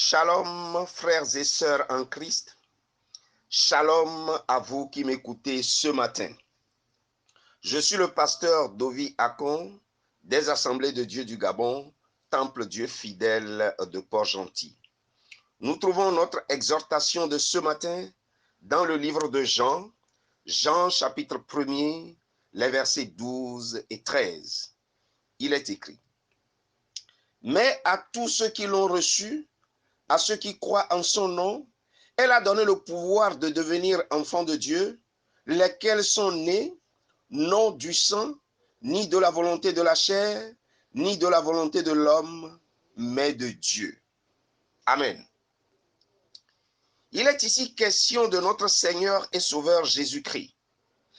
Shalom frères et sœurs en Christ, shalom à vous qui m'écoutez ce matin. Je suis le pasteur Dovi Akon des Assemblées de Dieu du Gabon, Temple Dieu fidèle de Port-Gentil. Nous trouvons notre exhortation de ce matin dans le livre de Jean, Jean chapitre 1er, les versets 12 et 13. Il est écrit: Mais à tous ceux qui l'ont reçu, à ceux qui croient en son nom, elle a donné le pouvoir de devenir enfants de Dieu, lesquels sont nés, non du sang, ni de la volonté de la chair, ni de la volonté de l'homme, mais de Dieu. Amen. Il est ici question de notre Seigneur et Sauveur Jésus-Christ.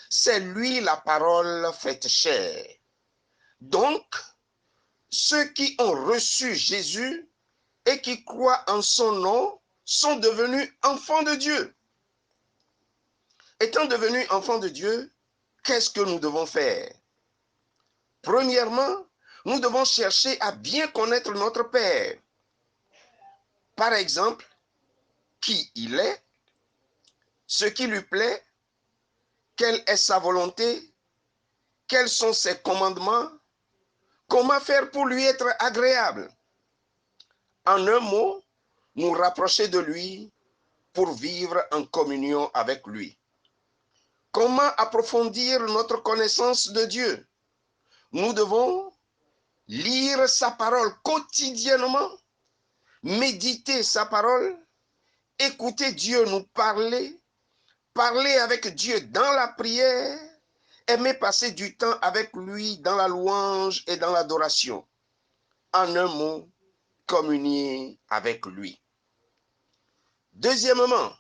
C'est lui la parole faite chair. Donc, ceux qui ont reçu Jésus et qui croient en son nom sont devenus enfants de Dieu. Étant devenus enfants de Dieu, qu'est-ce que nous devons faire? Premièrement, nous devons chercher à bien connaître notre Père. Par exemple, qui il est, ce qui lui plaît, quelle est sa volonté, quels sont ses commandements, comment faire pour lui être agréable. En un mot, nous rapprocher de lui pour vivre en communion avec lui. Comment approfondir notre connaissance de Dieu? Nous devons lire sa parole quotidiennement, méditer sa parole, écouter Dieu nous parler, parler avec Dieu dans la prière, aimer passer du temps avec lui dans la louange et dans l'adoration. En un mot, communier avec lui. Deuxièmement,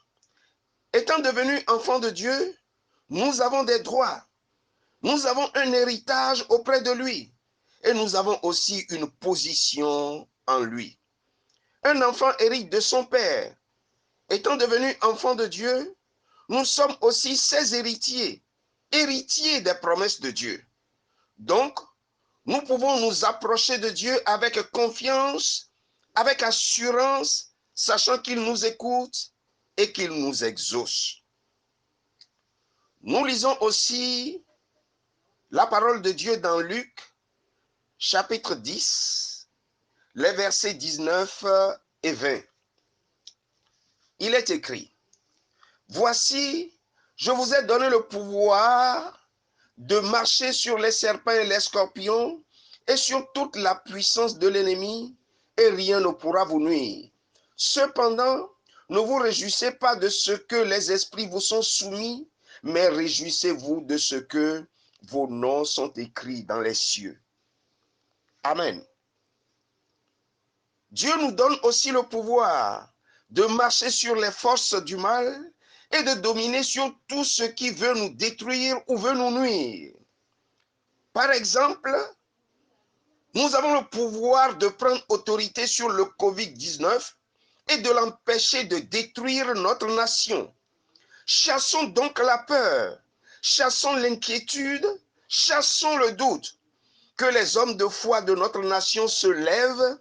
étant devenus enfants de Dieu, nous avons des droits. Nous avons un héritage auprès de lui et nous avons aussi une position en lui. Un enfant hérite de son père. Étant devenu enfant de Dieu, nous sommes aussi ses héritiers, héritiers des promesses de Dieu. Donc, nous pouvons nous approcher de Dieu avec confiance, avec assurance, sachant qu'il nous écoute et qu'il nous exauce. Nous lisons aussi la parole de Dieu dans Luc, chapitre 10, les versets 19 et 20. Il est écrit: Voici, je vous ai donné le pouvoir de marcher sur les serpents et les scorpions et sur toute la puissance de l'ennemi, et rien ne pourra vous nuire. Cependant, ne vous réjouissez pas de ce que les esprits vous sont soumis, mais réjouissez-vous de ce que vos noms sont écrits dans les cieux. Amen. Dieu nous donne aussi le pouvoir de marcher sur les forces du mal et de dominer sur tout ce qui veut nous détruire ou veut nous nuire. Par exemple, nous avons le pouvoir de prendre autorité sur le Covid-19 et de l'empêcher de détruire notre nation. Chassons donc la peur, chassons l'inquiétude, chassons le doute. Que les hommes de foi de notre nation se lèvent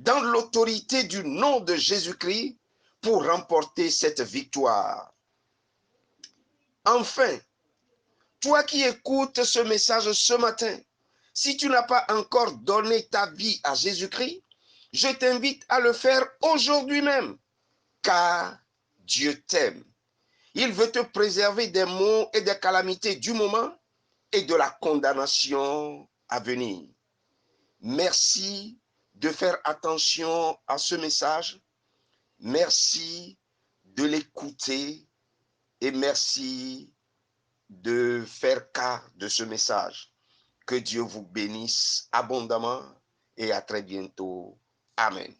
dans l'autorité du nom de Jésus-Christ pour remporter cette victoire. Enfin, toi qui écoutes ce message ce matin, si tu n'as pas encore donné ta vie à Jésus-Christ, je t'invite à le faire aujourd'hui même, car Dieu t'aime. Il veut te préserver des maux et des calamités du moment et de la condamnation à venir. Merci de faire attention à ce message. Merci de l'écouter et merci de faire cas de ce message. Que Dieu vous bénisse abondamment et à très bientôt. Amen.